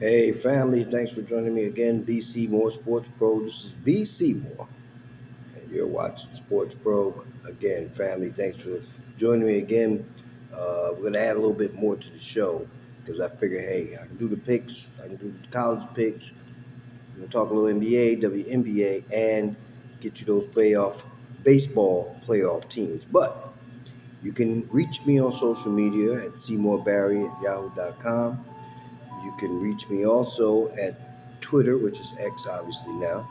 Hey family, thanks for joining me again. BeSeymore Sports Pro. This is BeSeymore, and you're watching Sports Probe. Again, family, thanks for joining me again. We're gonna add a little bit more to the show because I figure, hey, I can do the picks, I can do the college picks. We're gonna talk a little NBA, WNBA, and get you those playoff baseball playoff teams. But you can reach me on social media at SeymourBarry@yahoo.com. You can reach me also at Twitter, which is X obviously now,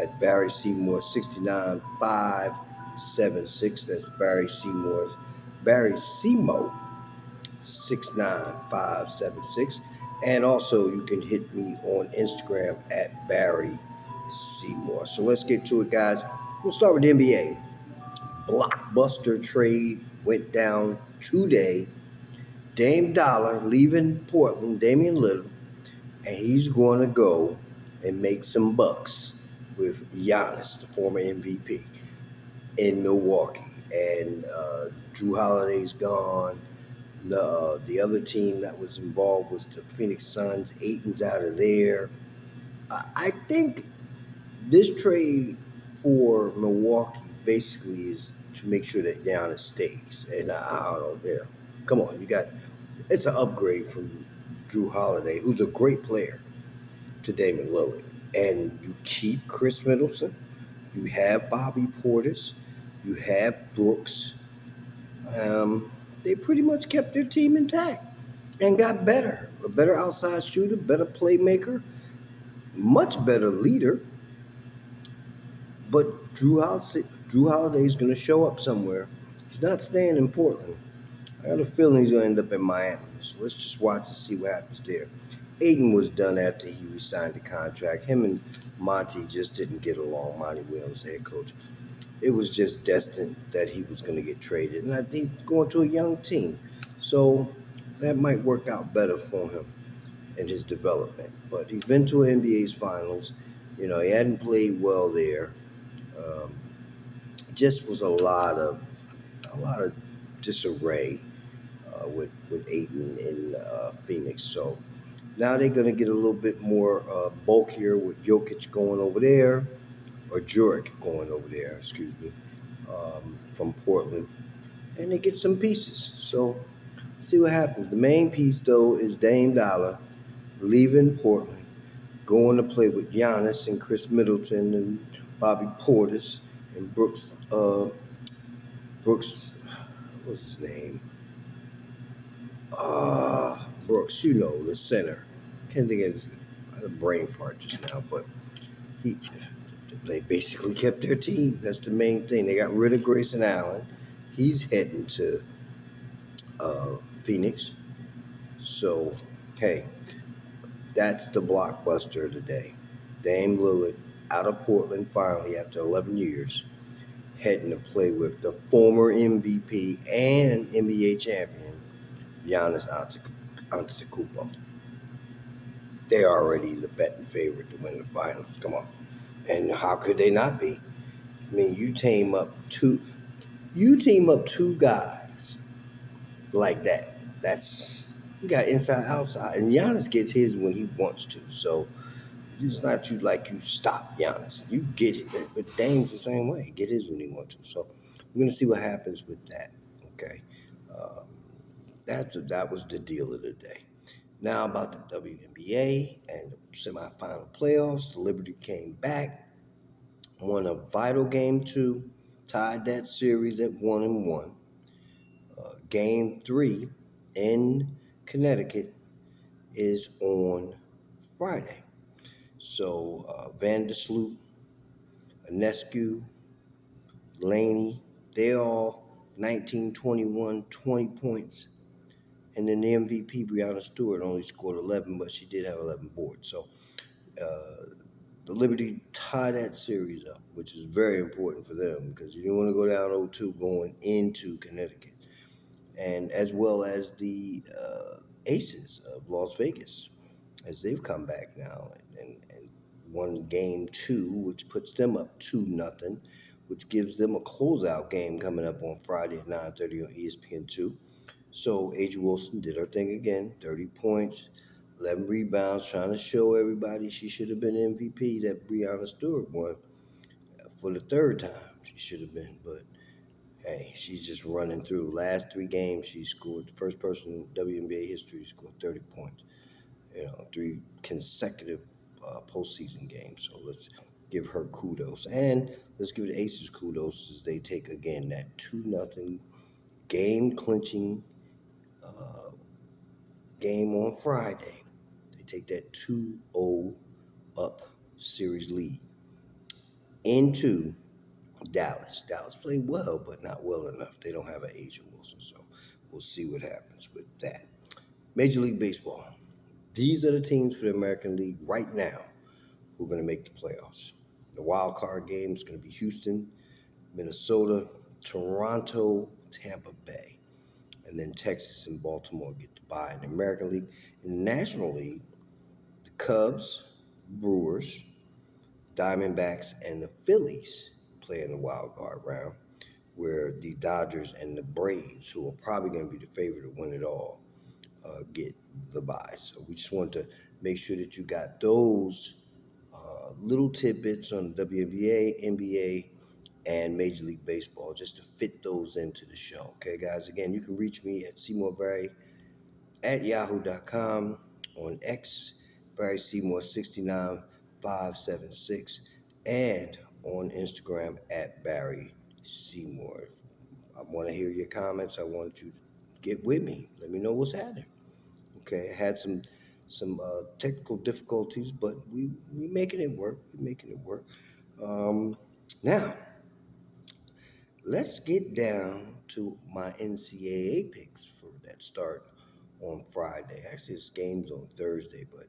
at Barry Seymour 69576. That's Barry Seymour 69576. And also you can hit me on Instagram at Barry Seymour. So let's get to it, guys. We'll start with the NBA. Blockbuster trade went down today. Dame Dollar leaving Portland, Damian Lillard, and he's going to go and make some bucks with Giannis, the former MVP, in Milwaukee. And Drew Holiday's gone. The other team that was involved was the Phoenix Suns. Aiton's out of there. I think this trade for Milwaukee basically is to make sure that Giannis stays. And I don't know, come on, it's an upgrade from Drew Holiday, who's a great player, to Damian Lillard. And you keep Chris Middleton, you have Bobby Portis, you have Brooks. They pretty much kept their team intact and got better. A better outside shooter, better playmaker, much better leader. But Drew Holiday is going to show up somewhere. He's not staying in Portland. I got a feeling he's going to end up in Miami. So let's just watch and see what happens there. Aiton was done after he resigned the contract. Him and Monty just didn't get along. Monty Williams, the head coach. It was just destined that he was going to get traded. And I think he's going to a young team. So that might work out better for him in his development. But he's been to NBA's finals. He hadn't played well there. Um, just was a lot of disarray with Aiton in Phoenix. So now they're going to get a little bit more bulkier with Jokic going over there, or Jurek going over there, excuse me, from Portland. And they get some pieces. So see what happens. The main piece, though, is Dame Dollar leaving Portland, going to play with Giannis and Chris Middleton and Bobby Portis and Brooks, what's his name? Brooks, the center. Can't think of his, I had a brain fart just now, but he they basically kept their team. That's the main thing. They got rid of Grayson Allen. He's heading to Phoenix. So, hey, that's the blockbuster of the day. Dame Lillard out of Portland finally after 11 years, heading to play with the former MVP and NBA champion Giannis Antetokounmpo. They're already the betting favorite to win the finals. Come on, and how could they not be? I mean, you team up two guys like that. You got inside outside, and Giannis gets his when he wants to. So it's not you stop Giannis. You get it, but Dame's the same way. Get his when he wants to. So we're gonna see what happens with that. Okay, um, that was the deal of the day. Now about the WNBA and the semifinal playoffs. The Liberty came back, won a vital game 2, tied that series at 1-1. Game 3 in Connecticut is on Friday. So Vandersloot, Anescu, Laney, they all 19, 21, 20 points. And then the MVP, Brianna Stewart, only scored 11, but she did have 11 boards. So the Liberty tie that series up, which is very important for them because you don't want to go down 0-2 going into Connecticut. And as well as the Aces of Las Vegas, as they've come back now and won game 2, which puts them up 2-0, which gives them a closeout game coming up on Friday at 9:30 on ESPN2. So A'ja Wilson did her thing again, 30 points, 11 rebounds, trying to show everybody she should have been MVP. That Breonna Stewart won for the third time. She should have been, but hey, she's just running through. Last 3 games, she scored the first person in WNBA history to score 30 points. 3 consecutive postseason games. So let's give her kudos, and let's give the Aces kudos as they take again that 2-0 game clinching game on Friday. They take that 2-0 up series lead into Dallas. Dallas played well, but not well enough. They don't have an Asia Wilson, so we'll see what happens with that. Major League Baseball. These are the teams for the American League right now who are going to make the playoffs. The wild card game is going to be Houston, Minnesota, Toronto, Tampa Bay, and then Texas and Baltimore get to bye in the American League. In the National League, the Cubs, Brewers, Diamondbacks, and the Phillies play in the wild card round, where the Dodgers and the Braves, who are probably going to be the favorite to win it all, get the bye. So we just want to make sure that you got those little tidbits on WNBA, NBA, and Major League Baseball just to fit those into the show. Okay, guys, again, you can reach me at SeymourBarry at yahoo.com, on X, Barry Seymour 69576, and on Instagram at Barry Seymour. I want to hear your comments. I want you to get with me. Let me know what's happening. Okay, I had some technical difficulties, but we making it work. We're making it work. Now, let's get down to my NCAA picks for that start on Friday. Actually, it's games on Thursday, but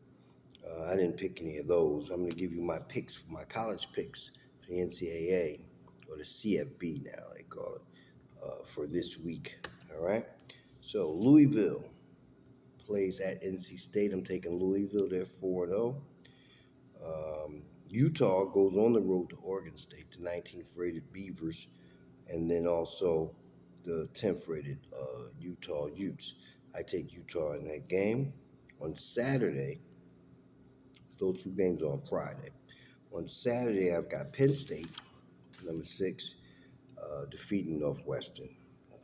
I didn't pick any of those. I'm going to give you my picks, my college picks for the NCAA, or the CFB now they call it, for this week. All right. So Louisville plays at NC State. I'm taking Louisville. They're 4-0. Utah goes on the road to Oregon State, the 19th rated Beavers, and then also the 10th rated Utah Utes. I take Utah in that game. On Saturday, those 2 games on Friday. On Saturday, I've got Penn State, number 6, defeating Northwestern.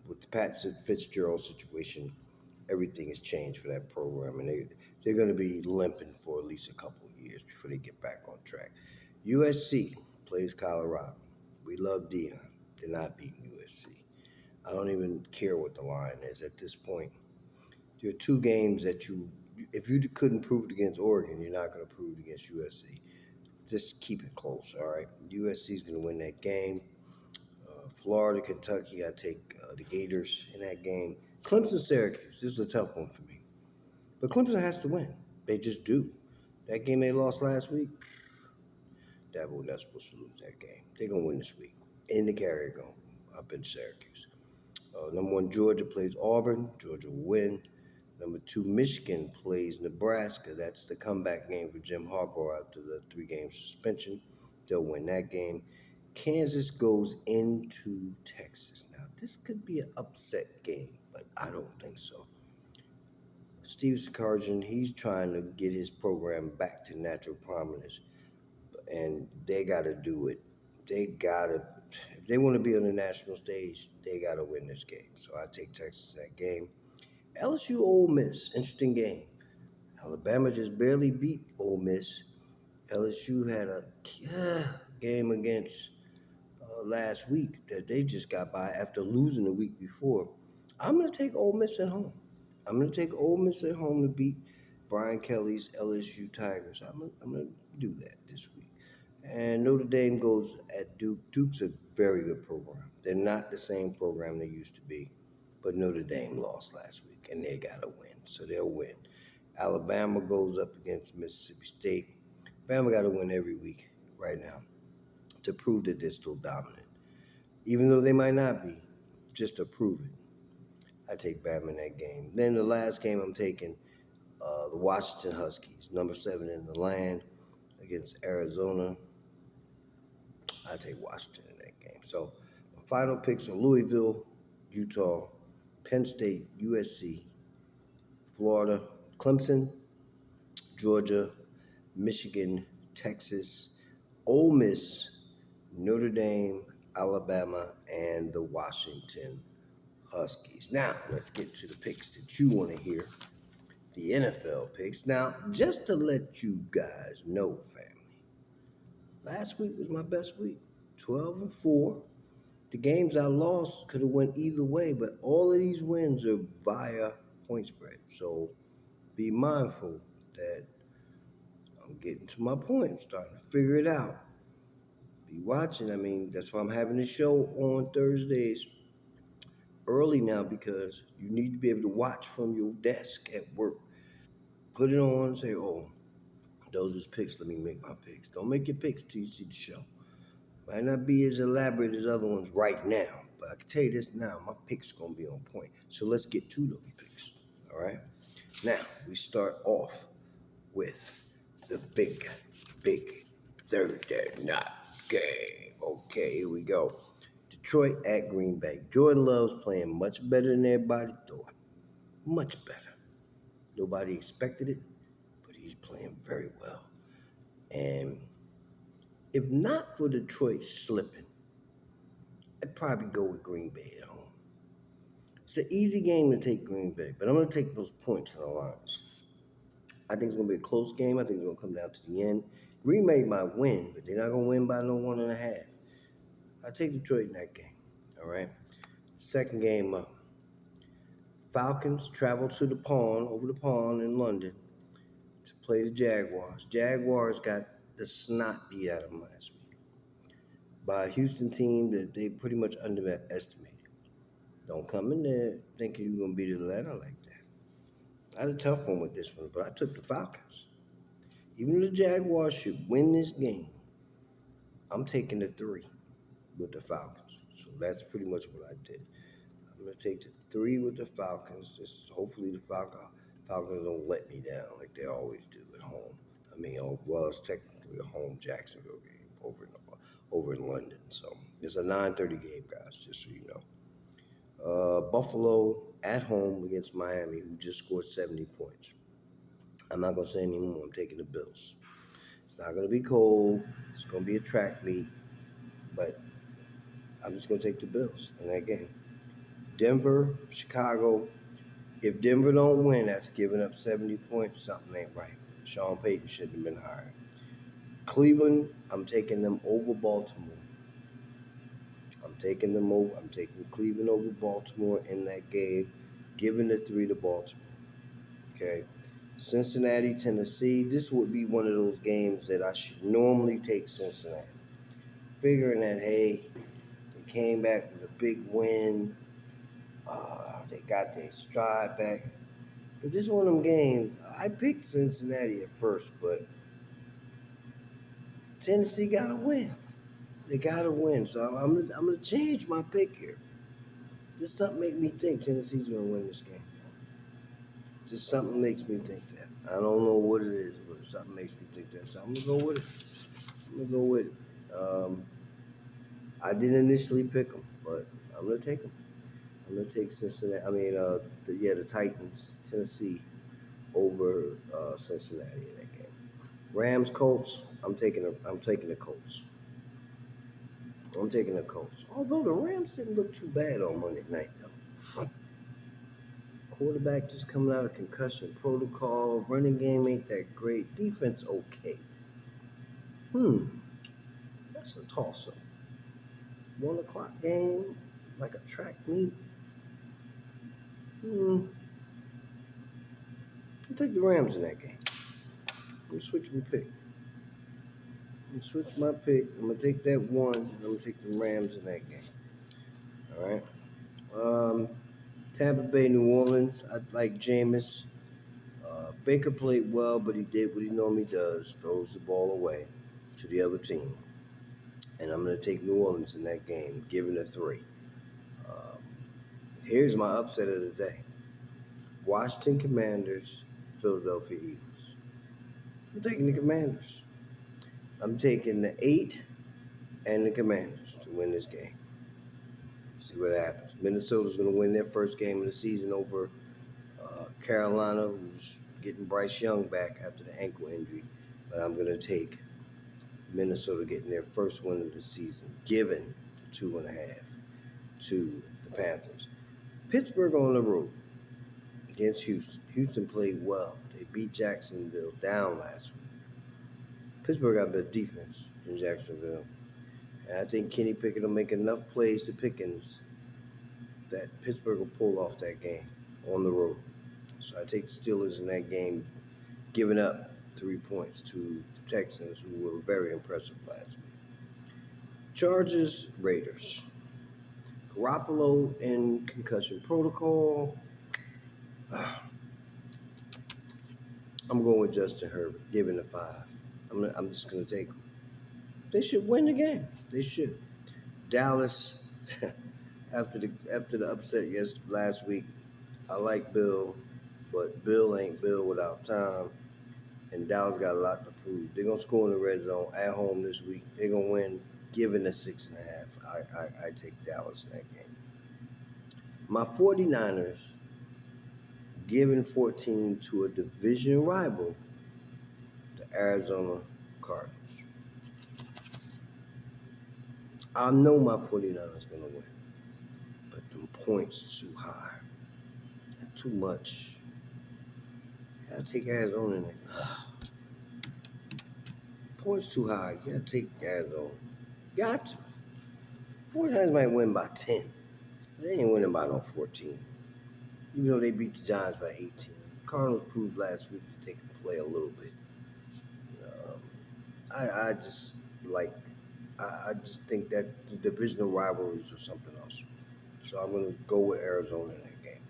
With the Pat Fitzgerald situation, everything has changed for that program, and they're going to be limping for at least a couple of years before they get back on track. USC plays Colorado. We love Dion. They're not beating USC. I don't even care what the line is at this point. There are 2 games that if you couldn't prove it against Oregon, you're not going to prove it against USC. Just keep it close, all right? USC is going to win that game. Florida, Kentucky, I take the Gators in that game. Clemson, Syracuse, this is a tough one for me. But Clemson has to win. They just do. That game they lost last week, Dabo not supposed to lose that game. They're going to win this week. In the Carrier Dome up in Syracuse. Number 1, Georgia plays Auburn. Georgia will win. Number 2, Michigan plays Nebraska. That's the comeback game for Jim Harbaugh after the 3-game suspension. They'll win that game. Kansas goes into Texas. Now, this could be an upset game, but I don't think so. Steve Sarkisian, he's trying to get his program back to natural prominence, and they got to do it. If they want to be on the national stage, they got to win this game. So I take Texas that game. LSU Ole Miss, interesting game. Alabama just barely beat Ole Miss. LSU had a game against last week that they just got by after losing the week before. I'm going to take Ole Miss at home. I'm going to take Ole Miss at home to beat Brian Kelly's LSU Tigers. I'm going to do that this week. And Notre Dame goes at Duke. Duke's a very good program. They're not the same program they used to be, but Notre Dame lost last week, and they got to win, so they'll win. Alabama goes up against Mississippi State. Alabama got to win every week right now to prove that they're still dominant. Even though they might not be, just to prove it. I take Bama in that game. Then the last game I'm taking, the Washington Huskies, number 7 in the land against Arizona. I take Washington in that game. So my final picks are Louisville, Utah, Penn State, USC, Florida, Clemson, Georgia, Michigan, Texas, Ole Miss, Notre Dame, Alabama, and the Washington Huskies. Now, let's get to the picks that you want to hear, the NFL picks. Now, just to let you guys know, family, last week was my best week, 12-4. The games I lost could have went either way, but all of these wins are via point spread. So be mindful that I'm getting to my point, starting to figure it out. Be watching. I mean, that's why I'm having the show on Thursdays early now, because you need to be able to watch from your desk at work. Put it on and say, oh, those are picks. Let me make my picks. Don't make your picks till you see the show. Might not be as elaborate as other ones right now, but I can tell you this now, my picks are going to be on point. So let's get to those picks, all right? Now, we start off with the big Thursday night game. Okay, here we go. Detroit at Green Bay. Jordan Love's playing much better than everybody thought. Much better. Nobody expected it, but he's playing very well. And if not for Detroit slipping, I'd probably go with Green Bay at home. It's an easy game to take Green Bay, but I'm going to take those points in the lines. I think it's going to be a close game. I think it's going to come down to the end. Green Bay might win, but they're not going to win by no 1.5. I'll take Detroit in that game. All right. Second game up. Falcons travel to the pond, over the pond in London, to play the Jaguars. Jaguars got the snot beat out of them last week by a Houston team that they pretty much underestimated. Don't come in there thinking you're going to beat Atlanta like that. I had a tough one with this one, but I took the Falcons. Even though the Jaguars should win this game, I'm taking the 3 with the Falcons. So that's pretty much what I did. I'm going to take the 3 with the Falcons. Just hopefully the Falcons don't let me down like they always do at home. I mean, well, it's technically a home Jacksonville game over in London. So it's a 9:30 game, guys, just so you know. Buffalo at home against Miami, who just scored 70 points. I'm not going to say anymore. I'm taking the Bills. It's not going to be cold. It's going to be a track meet. But I'm just going to take the Bills in that game. Denver, Chicago. If Denver don't win after giving up 70 points, something ain't right. Sean Payton shouldn't have been hired. Cleveland, I'm taking them over Baltimore. I'm taking Cleveland over Baltimore in that game, giving the 3 to Baltimore. Okay. Cincinnati, Tennessee. This would be one of those games that I should normally take Cincinnati. Figuring that, hey, they came back with a big win. They got their stride back. But this is one of them games. I picked Cincinnati at first, but Tennessee got to win. They got to win. So I'm gonna change my pick here. Just something make me think Tennessee's going to win this game. Just something makes me think that. I don't know what it is, but something makes me think that. So I'm going to go with it. I didn't initially pick them, but I'm going to take them. I'm going to take Cincinnati. The Titans, Tennessee over Cincinnati in that game. Rams, Colts. I'm taking the Colts. I'm taking the Colts. Although the Rams didn't look too bad on Monday night, though. Quarterback just coming out of concussion protocol. Running game ain't that great. Defense okay. That's a toss-up. 1 o'clock game, like a track meet. I'll take the Rams in that game. I'm gonna switch my pick. I'm gonna take that 1, and I'm gonna take the Rams in that game. All right. Tampa Bay, New Orleans. I like Jameis. Baker played well, but he did what he normally does: throws the ball away to the other team. And I'm going to take New Orleans in that game, giving a 3. Here's my upset of the day: Washington Commanders, Philadelphia Eagles. I'm taking the Commanders. I'm taking the 8 and the Commanders to win this game. See what happens. Minnesota's going to win their first game of the season over Carolina, who's getting Bryce Young back after the ankle injury, but I'm going to take Minnesota getting their first win of the season, given the 2.5 to the Panthers. Pittsburgh on the road against Houston. Houston played well. They beat Jacksonville down last week. Pittsburgh got better defense than Jacksonville. And I think Kenny Pickett will make enough plays to Pickens that Pittsburgh will pull off that game on the road. So I take the Steelers in that game, giving up 3 points to the Texans, who were very impressive last week. Chargers, Raiders. Garoppolo in concussion protocol. I'm going with Justin Herbert, giving the 5. I'm just going to take them. They should win the game. They should. Dallas, after the upset last week, I like Bill, but Bill ain't Bill without time. And Dallas got a lot to prove. They're gonna score in the red zone at home this week. They're gonna win, given the 6.5. I take Dallas in that game. My 49ers giving 14 to a division rival, the Arizona Cardinals. I know my 49ers gonna win, but them points too high. That's too much. I gotta take Arizona in there. Points too high. You gotta take Arizona. Got to. 49ers might win by 10. They ain't winning by no 14. Even though they beat the Giants by 18. Cardinals proved last week that they can play a little bit. I just think that the divisional rivalries are something else. So I'm going to go with Arizona in that game.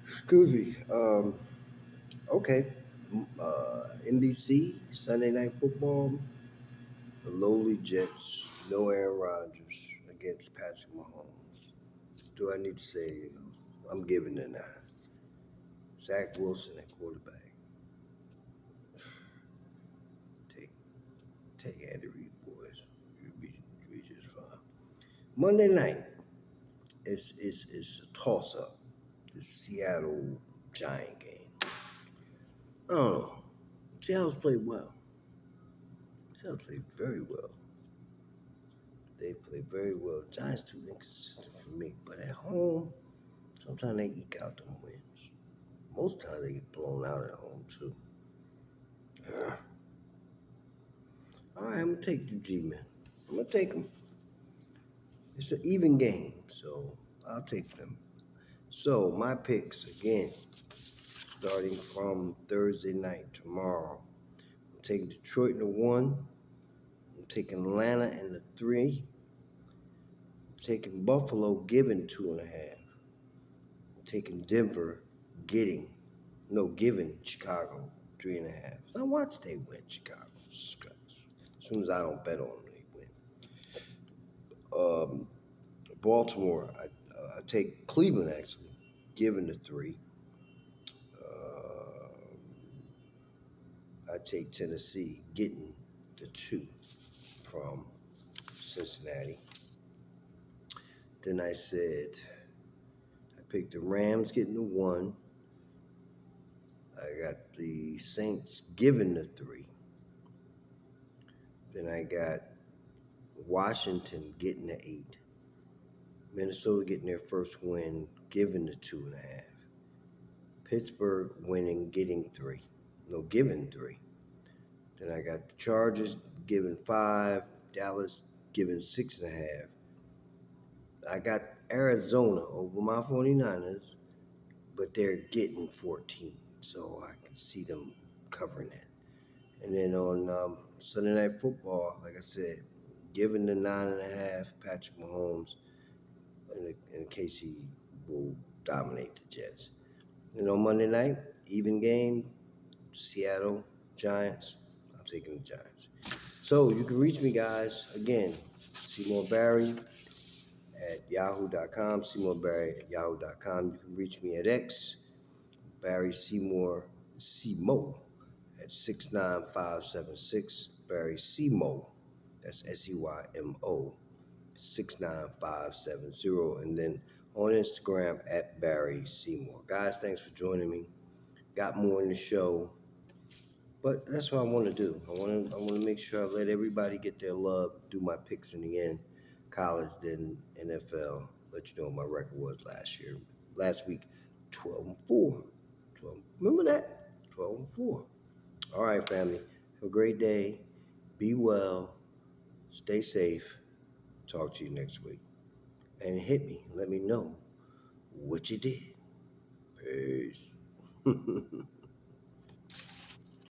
Excuse me. Okay. NBC, Sunday Night Football. The lowly Jets, no Aaron Rodgers against Patrick Mahomes. Do I need to say anything else? I'm giving it 9. Zach Wilson at quarterback. Take Andy Reid, boys. You'll be just fine. Monday night, it's a toss-up. The Seattle Giant game. I don't know. Seattle's played well. Seattle played very well. They played very well. Giants too inconsistent for me, but at home, sometimes they eke out them wins. Most times they get blown out at home too. All right, I'm gonna take the G-men. I'm gonna take them. It's an even game, so I'll take them. So my picks again, starting from Thursday night tomorrow. I'm taking Detroit in the 1. I'm taking Atlanta in the 3. I'm taking Buffalo giving 2.5. I'm taking Denver giving Chicago 3.5. I watch they win Chicago. As soon as I don't bet on them, they win. Baltimore, I take Cleveland actually, giving the 3. I take Tennessee getting the 2 from Cincinnati. Then I said I picked the Rams getting the 1. I got the Saints giving the 3. Then I got Washington getting the 8. Minnesota getting their first win, giving the 2.5. Pittsburgh winning, getting 3. No, giving 3. Then I got the Chargers giving 5. Dallas giving 6.5. I got Arizona over my 49ers, but they're getting 14. So I can see them covering that. And then on Sunday Night Football, like I said, giving the 9.5 Patrick Mahomes in case he will dominate the Jets. And on Monday night, even game, Seattle Giants. I'm taking the Giants. So you can reach me, guys. Again, Seymour Barry at yahoo.com. Seymour Barry at yahoo.com. You can reach me at X, Barry Seymour, Seymour at 69576. Barry Seymour, that's SEYMO, 69570. And then on Instagram at Barry Seymour. Guys, thanks for joining me. got more in the show. But that's what I want to do. I want to make sure I let everybody get their love. Do my picks in the end, college, then NFL. Let you know what my record was last year. Last week, 12-4. 12. Remember that? 12-4. All right, family. Have a great day. Be well. Stay safe. Talk to you next week. And hit me. Let me know what you did. Peace.